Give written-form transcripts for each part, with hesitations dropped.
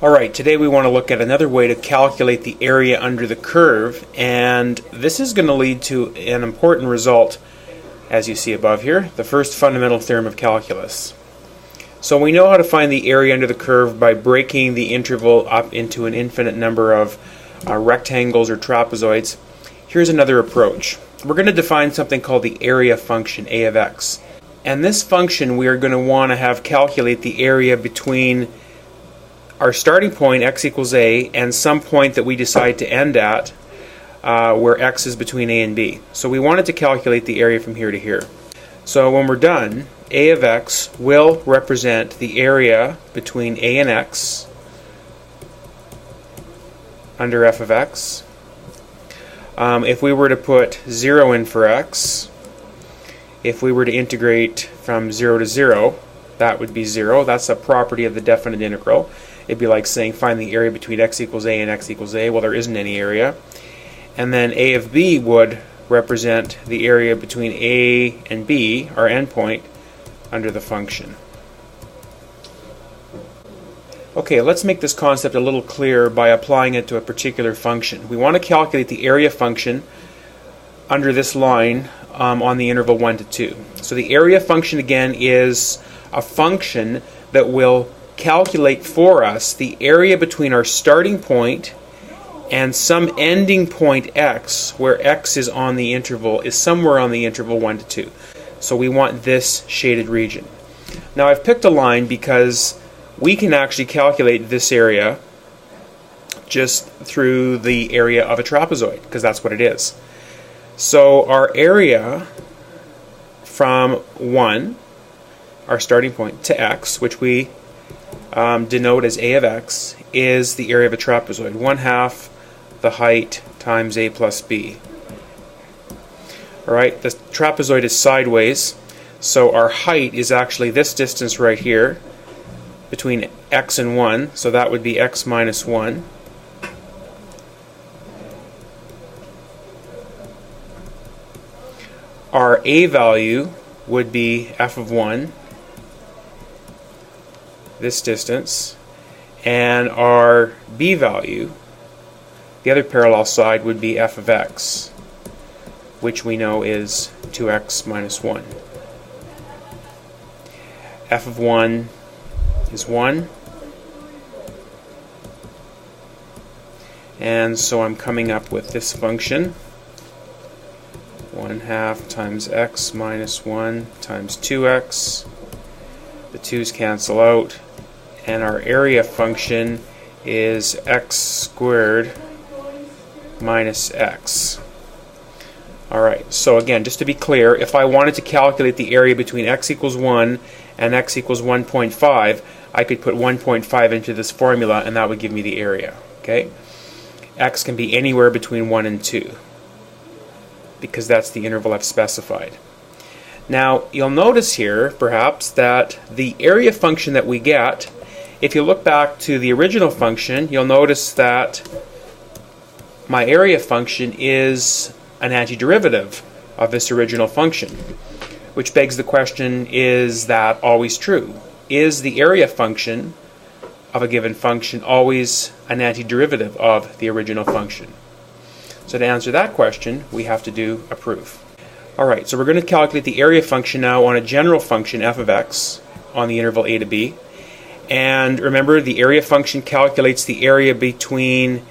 Alright, today we want to look at another way to calculate the area under the curve, and this is going to lead to an important result, as you see above here, the first fundamental theorem of calculus. So we know how to find the area under the curve by breaking the interval up into an infinite number of rectangles or trapezoids. Here's another approach. We're going to define something called the area function, a of x. And this function we are going to want to have calculate the area between our starting point, x equals a, and some point that we decide to end at, where x is between a and b. So we wanted to calculate the area from here to here. So when we're done, a of x will represent the area between a and x under f of x. If we were to put 0 in for x, if we were to integrate from 0 to 0, that would be 0. That's a property of the definite integral. It'd be like saying find the area between x equals a and x equals a. Well, there isn't any area. And then a of b would represent the area between a and b, our endpoint, under the function. Okay, let's make this concept a little clearer by applying it to a particular function. We want to calculate the area function under this line on the interval 1 to 2. So the area function, again, is a function that will calculate for us the area between our starting point and some ending point x, where x is on the interval, is somewhere on the interval 1 to 2. So we want this shaded region. Now I've picked a line because we can actually calculate this area just through the area of a trapezoid, because that's what it is. So our area from 1, our starting point, to x, which we denote as a of x, is the area of a trapezoid, 1/2 the height times a plus b. Alright, the trapezoid is sideways, so our height is actually this distance right here between x and 1, so that would be x minus 1. Our a value would be f of 1, this distance, and our b value, the other parallel side, would be f of x, which we know is 2x minus 1. F of 1 is 1, and so I'm coming up with this function, 1/2 times x minus 1 times 2x. The 2's cancel out, and our area function is x squared minus x. Alright, so again, just to be clear, if I wanted to calculate the area between x equals 1 and x equals 1.5, I could put 1.5 into this formula and that would give me the area. Okay? X can be anywhere between 1 and 2, because that's the interval I've specified. Now, you'll notice here, perhaps, that the area function that we get, if you look back to the original function, you'll notice that my area function is an antiderivative of this original function, which begs the question, is that always true? Is the area function of a given function always an antiderivative of the original function? So to answer that question, we have to do a proof. Alright, so we're going to calculate the area function now on a general function, f of x, on the interval a to b. And remember, the area function calculates the area between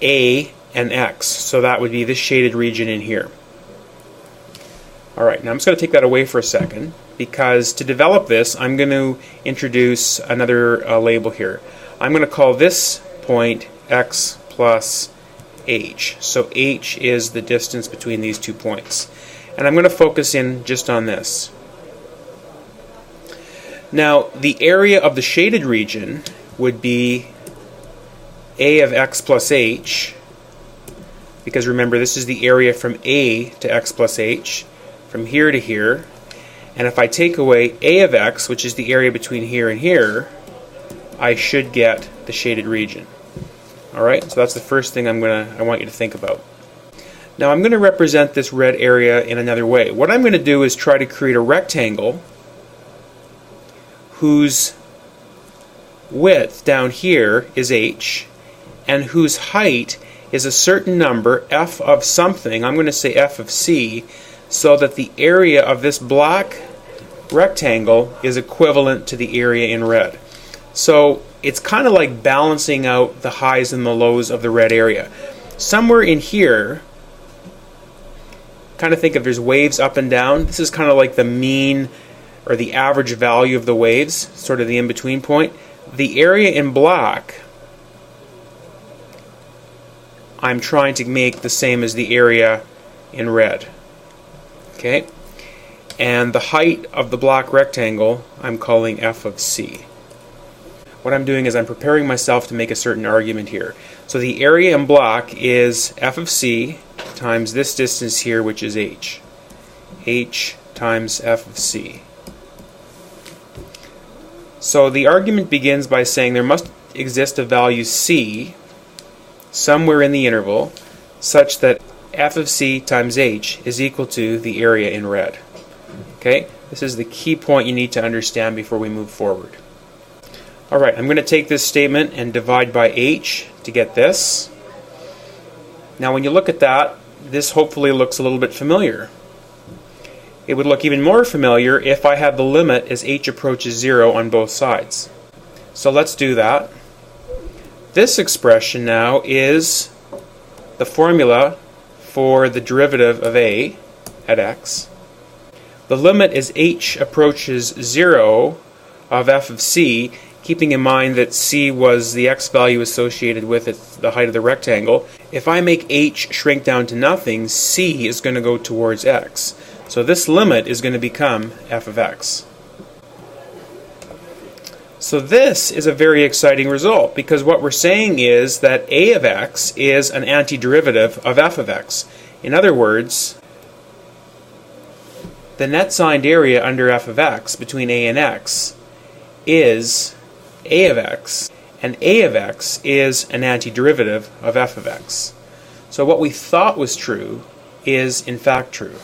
a and x. So that would be this shaded region in here. Alright, now I'm just going to take that away for a second, because to develop this, I'm going to introduce another label here. I'm going to call this point x plus h. So h is the distance between these 2 points. And I'm going to focus in just on this. Now, the area of the shaded region would be a of x plus h, because remember, this is the area from a to x plus h, from here to here. And if I take away a of x, which is the area between here and here, I should get the shaded region. Alright, so that's the first thing I want you to think about. Now I'm going to represent this red area in another way. What I'm going to do is try to create a rectangle whose width down here is h, and whose height is a certain number, f of something, I'm going to say f of c, so that the area of this black rectangle is equivalent to the area in red. So it's kind of like balancing out the highs and the lows of the red area. Somewhere in here, kind of think of there's waves up and down. This is kind of like the mean or the average value of the waves, sort of the in-between point. The area in black, I'm trying to make the same as the area in red. Okay? And the height of the black rectangle, I'm calling f of c. What I'm doing is I'm preparing myself to make a certain argument here. So the area in black is f of c times this distance here, which is h. h times f of c. So the argument begins by saying there must exist a value c somewhere in the interval such that f of c times h is equal to the area in red. Okay? This is the key point you need to understand before we move forward. Alright, I'm going to take this statement and divide by h to get this. Now when you look at that, this hopefully looks a little bit familiar. It would look even more familiar if I had the limit as h approaches 0 on both sides. So let's do that. This expression now is the formula for the derivative of a at x. The limit as h approaches 0 of f of c, keeping in mind that c was the x value associated with it, the height of the rectangle. If I make h shrink down to nothing, c is going to go towards x. So this limit is going to become f of x. So this is a very exciting result, because what we're saying is that a of x is an antiderivative of f of x. In other words, the net signed area under f of x between a and x is a of x, and a of x is an antiderivative of f of x. So what we thought was true is in fact true.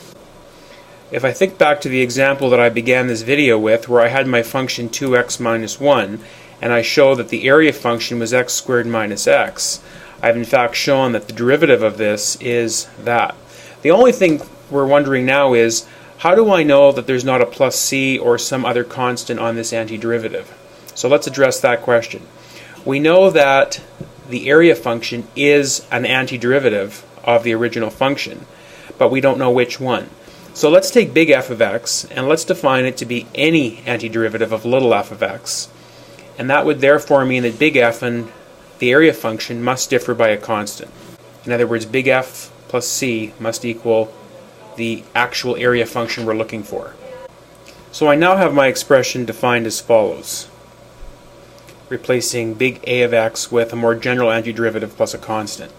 If I think back to the example that I began this video with, where I had my function 2x minus 1, and I show that the area function was x squared minus x, I've in fact shown that the derivative of this is that. The only thing we're wondering now is, how do I know that there's not a plus c or some other constant on this antiderivative? So let's address that question. We know that the area function is an antiderivative of the original function, but we don't know which one. So let's take big F of x and let's define it to be any antiderivative of little f of x. And that would therefore mean that big F and the area function must differ by a constant. In other words, big F plus c must equal the actual area function we're looking for. So I now have my expression defined as follows, replacing big A of x with a more general antiderivative plus a constant.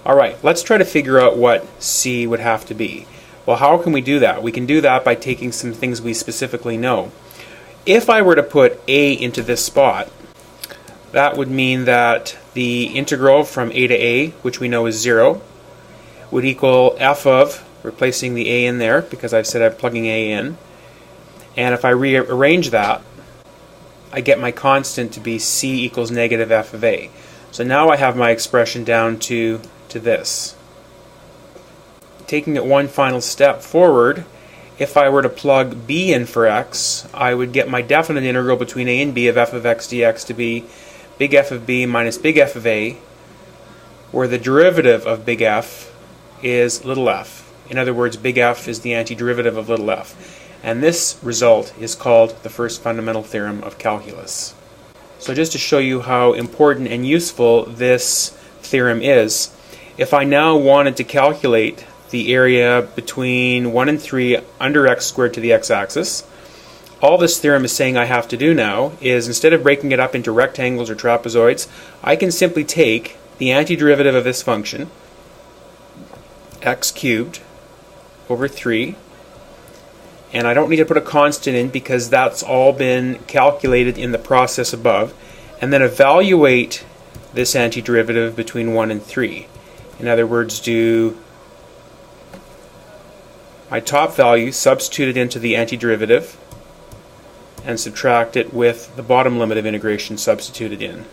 Alright, let's try to figure out what c would have to be. Well, how can we do that? We can do that by taking some things we specifically know. If I were to put a into this spot, that would mean that the integral from a to a, which we know is 0, would equal f of, replacing the a in there, because I've said I'm plugging a in. And if I rearrange that, I get my constant to be c equals negative f of a. So now I have my expression down to this. Taking it one final step forward, if I were to plug b in for x, I would get my definite integral between a and b of f of x dx to be big F of b minus big F of a, where the derivative of big F is little f. In other words, big F is the antiderivative of little f. And this result is called the first fundamental theorem of calculus. So just to show you how important and useful this theorem is, if I now wanted to calculate the area between 1 and 3 under x squared to the x-axis, all this theorem is saying I have to do now is, instead of breaking it up into rectangles or trapezoids, I can simply take the antiderivative of this function, x cubed over 3, and I don't need to put a constant in because that's all been calculated in the process above, and then evaluate this antiderivative between 1 and 3. In other words, do my top value, substitute it into the antiderivative, and subtract it with the bottom limit of integration substituted in.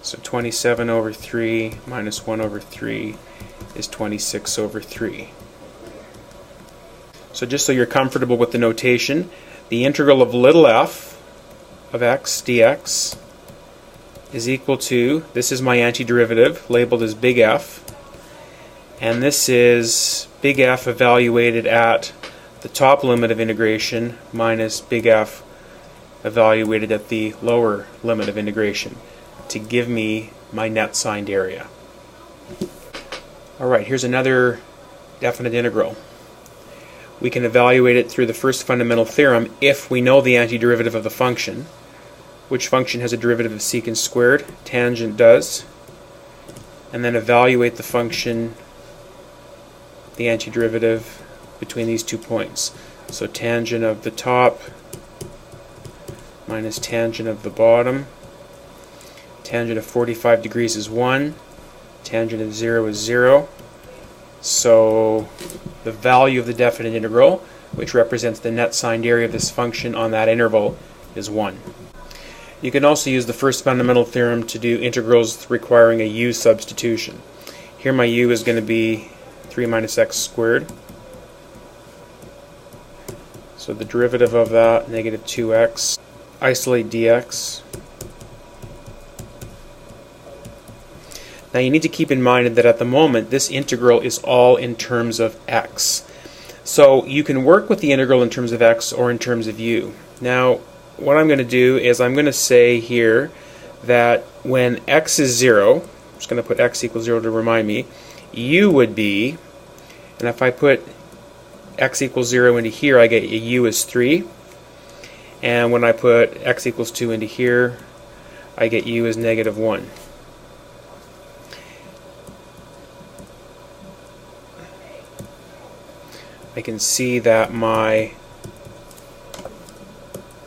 So 27 over 3 minus 1 over 3 is 26 over 3. So just so you're comfortable with the notation, the integral of little f of x dx is equal to, this is my antiderivative labeled as big F, and this is big F evaluated at the top limit of integration minus big F evaluated at the lower limit of integration to give me my net signed area. Alright, here's another definite integral. We can evaluate it through the first fundamental theorem if we know the antiderivative of the function. Which function has a derivative of secant squared? Tangent does. And then evaluate the function, the antiderivative, between these 2 points. So tangent of the top minus tangent of the bottom. Tangent of 45 degrees is 1. Tangent of 0 is 0. So the value of the definite integral, which represents the net signed area of this function on that interval, is 1. You can also use the first fundamental theorem to do integrals requiring a u substitution. Here my u is going to be 3 minus x squared. So the derivative of that, negative 2x. Isolate dx. Now you need to keep in mind that at the moment this integral is all in terms of x. So you can work with the integral in terms of x or in terms of u. Now what I'm going to do is I'm going to say here that when x is 0, I'm just going to put x equals 0 to remind me, u would be, and if I put x equals 0 into here, I get u is 3. And when I put x equals 2 into here, I get u is negative 1. I can see that my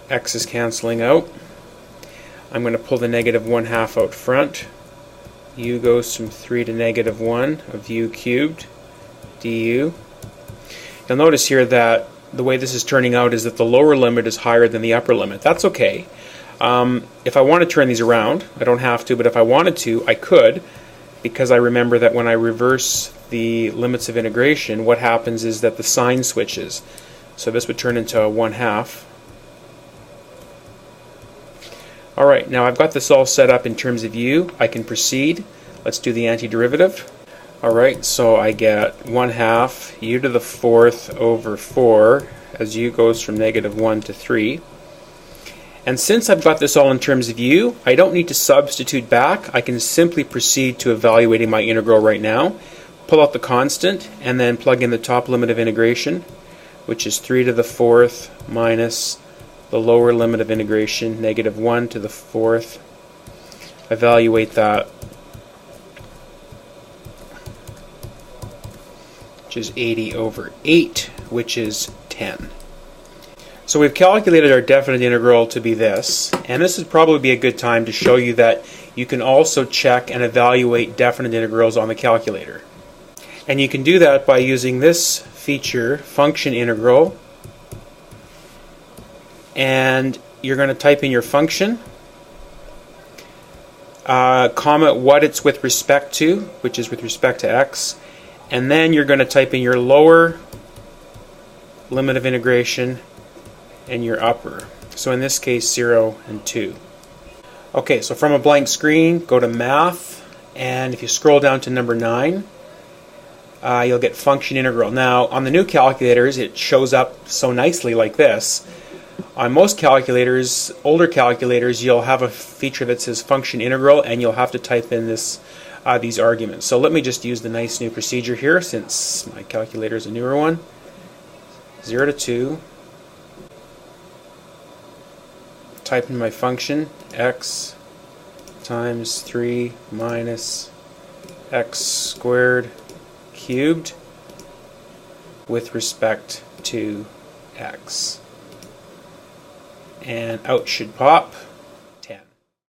x is canceling out. I'm going to pull the negative 1/2 out front. U goes from 3 to negative 1 of u cubed du. You'll notice here that the way this is turning out is that the lower limit is higher than the upper limit. That's okay. If I want to turn these around, I don't have to, but if I wanted to, I could, because I remember that when I reverse the limits of integration, what happens is that the sign switches. So this would turn into a 1/2. Alright, now I've got this all set up in terms of u. I can proceed. Let's do the antiderivative. Alright, so I get 1/2 u to the 4th over 4 as u goes from negative 1 to 3. And since I've got this all in terms of u, I don't need to substitute back. I can simply proceed to evaluating my integral right now. Pull out the constant and then plug in the top limit of integration, which is 3 to the 4th minus the lower limit of integration, negative 1 to the 4th. Evaluate that, which is 80 over 8, which is 10. So we've calculated our definite integral to be this, and this would probably be a good time to show you that you can also check and evaluate definite integrals on the calculator. And you can do that by using this feature, function integral, and you're going to type in your function, comment what it's with respect to, which is with respect to x, and then you're going to type in your lower limit of integration and your upper. So in this case 0 and 2. Okay, so from a blank screen, go to Math, and if you scroll down to number 9, you'll get function integral. Now on the new calculators it shows up so nicely like this. On most calculators, older calculators, you'll have a feature that says function integral, and you'll have to type in this these arguments. So let me just use the nice new procedure here, since my calculator is a newer one. 0 to 2. Type in my function, x times 3 minus x squared cubed with respect to x. And out should pop.